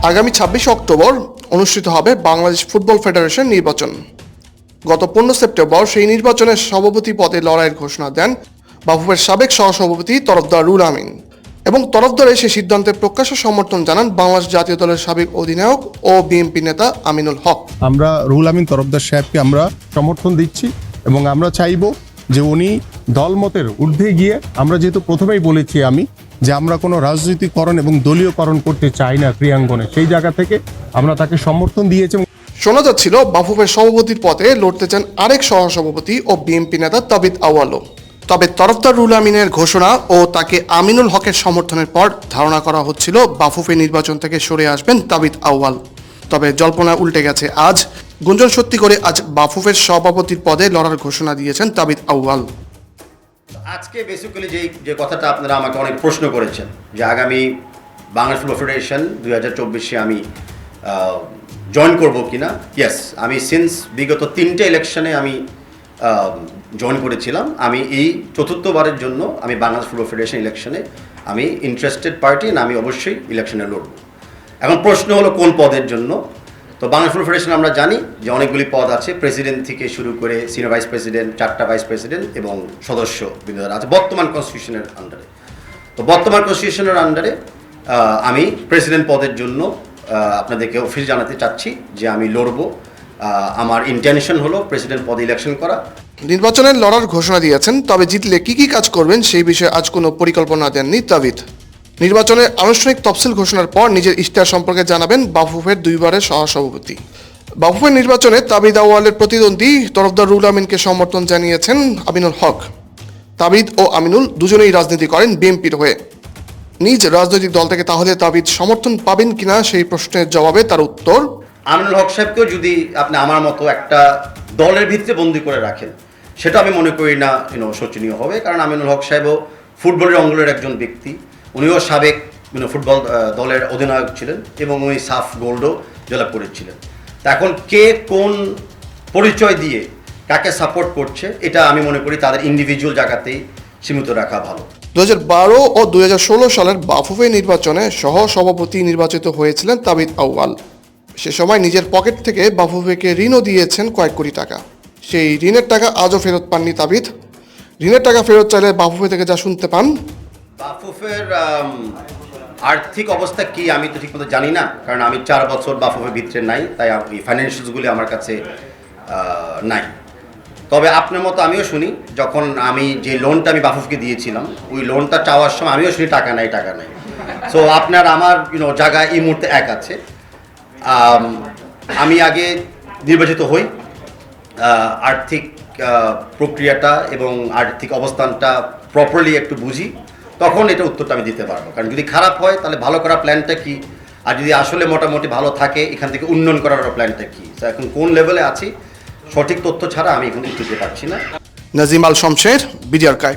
আগামী ২৬ অক্টোবর অনুষ্ঠিত হবে বাংলাদেশ ফুটবল ফেডারেশন নির্বাচন। গত ১৫ সেপ্টেম্বর সেই নির্বাচনের সভাপতি পদে লড়াইয়ের ঘোষণা দেন বাফুফের সাবেক সহসভাপতি তরফদার রুহুল আমিন এবং তরফদারে সেই সিদ্ধান্তে প্রকাশ্য সমর্থন জানান বাংলাদেশ জাতীয় দলের সাবেক অধিনায়ক ও বিএনপি নেতা আমিনুল হক। আমরা রুহুল আমিন তরফদার সাহেবকে আমরা সমর্থন দিচ্ছি এবং আমরা চাইব যে উনি দলমতের ঊর্ধ্বে গিয়ে, আমরা যেহেতু প্রথমেই বলেছি যে আমরা কোনো রাজনৈতিকরণ এবং দলীয়করণ করতে চাই না ক্রীড়াঙ্গনে, সেই জায়গা থেকে আমরা তাকে সমর্থন দিয়েছি। শোনা যাচ্ছিল বাফুফের সভাপতির পদে লড়তে চান আরেক সহসভাপতি ও বিএনপি নেতা তাবিদ আউয়ালও। তবে তরফদার রুহুল আমিনের ঘোষণা ও তাকে আমিনুল হকের সমর্থনের পর ধারণা করা হচ্ছিল বাফুফে নির্বাচন থেকে সরে আসবেন তাবিদ আউয়াল। তবে জল্পনা উল্টে গেছে আজ। গুঞ্জন সত্যি করে আজ বাফুফের সভাপতির পদে লড়ার ঘোষণা দিয়েছেন তাবিদ আউয়াল। আজকে বেসিক্যালি যে কথাটা আপনারা আমাকে অনেক প্রশ্ন করেছেন যে আগামী বাংলাদেশ ফুটবল ফেডারেশন 2024-এ আমি জয়েন করব কিনা। ইয়েস, আমি সিন্স বিগত 3টে ইলেকশনে আমি জয়েন করেছিলাম। আমি এই চতুর্থবারের জন্য আমি বাংলাদেশ ফুটবল ফেডারেশন ইলেকশনে আমি ইন্টারেস্টেড পার্টি না, আমি অবশ্যই ইলেকশনে লড়ব। এখন প্রশ্ন হলো কোন পদের জন্য। তো বাংলাদেশ ফুটবল ফেডারেশন আমরা জানি যে অনেকগুলি পদ আছে, প্রেসিডেন্ট থেকে শুরু করে সিনিয়র ভাইস প্রেসিডেন্ট, 4টা ভাইস প্রেসিডেন্ট এবং সদস্য বিভিন্ন আছে বর্তমান কনস্টিটিউশনের আন্ডারে। তো বর্তমান কনস্টিটিউশনের আন্ডারে আমি প্রেসিডেন্ট পদের জন্য আপনাদেরকে অফিস জানাতে চাচ্ছি যে আমি লড়ব। আমার ইন্টেনশন হলো প্রেসিডেন্ট পদে ইলেকশন করা। নির্বাচনের লড়ার ঘোষণা দিয়েছেন, তবে জিতলে কি কাজ করবেন সেই বিষয়ে আজ কোনো পরিকল্পনা দেননি তাবিদ। নির্বাচনের আনুষ্ঠানিক তফসিল ঘোষণার পর নিজের ইশতেহার সম্পর্কে জানাবেন বাফুফের দুইবারের সহসভাপতি। বাফুফের নির্বাচনে তাবিদ আউয়ালের প্রতিদ্বন্দ্বী তরফদার রুহুল আমিনকে সমর্থন জানিয়েছেন আমিনুল হক। তাবিদ ও আমিনুল দুজনেই রাজনীতি করেন বিএনপির হয়ে। নিজ রাজনৈতিক দল থেকে তাহলে তাবিদ সমর্থন পাবেন কিনা সেই প্রশ্নের জবাবে তার উত্তর, আমিনুল হক সাহেবকেও যদি আপনি আমার মতো একটা দলের ভিত্তিতে বন্দি করে রাখেন, সেটা আমি মনে করি না শোচনীয় হবে। কারণ আমিনুল হক সাহেবও ফুটবলের অঙ্গলের একজন ব্যক্তি। উনিও সাবেক ফুটবল দলের অধিনায়ক ছিলেন এবং উনি সাফ গোল্ডও জয়লাভ করেছিলেন। তা এখন কে কোন পরিচয় দিয়ে কাকে সাপোর্ট করছে, এটা আমি মনে করি তাদের ইন্ডিভিজুয়াল জায়গাতেই সীমিত রাখা ভালো। 2012 ও 2016 সালের বাফুফে নির্বাচনে সহ সভাপতি নির্বাচিত হয়েছিলেন তাবিদ আউয়াল। সে সময় নিজের পকেট থেকে বাফুফেকে ঋণও দিয়েছেন কয়েক কোটি টাকা। সেই ঋণের টাকা আজও ফেরত পাননি তাবিদ। ঋণের টাকা ফেরত চাইলে বাফুফে থেকে যা শুনতে পান, বাফুফের আর্থিক অবস্থা কি আমি তো ঠিকমতো জানি না, কারণ আমি 4 বছর বাফুফের ভিতরে নাই, তাই এই ফাইন্যান্সিয়ালসগুলি আমার কাছে নাই। তবে আপনার মতো আমিও শুনি, যখন আমি যে লোনটা আমি বাফুফকে দিয়েছিলাম, ওই লোনটা চাওয়ার সময় আমিও শুনি টাকা নাই। সো আপনার আমার জায়গা এই মুহূর্তে এক আছে। আমি আগে নির্বাচিত হই, আর্থিক প্রক্রিয়াটা এবং আর্থিক অবস্থানটা প্রপারলি একটু বুঝি, তখন এটা উত্তরটা আমি দিতে পারবো। কারণ যদি খারাপ হয় তাহলে ভালো করার প্ল্যানটা কি, আর যদি আসলে মোটামুটি ভালো থাকে এখান থেকে উন্নয়ন করার প্ল্যানটা কি, এখন কোন লেভেলে আছি সঠিক তথ্য ছাড়া আমি এখন উত্তর দিতে পারছি না। নাজিম আল শমশের, বিডি আর্কাইভ।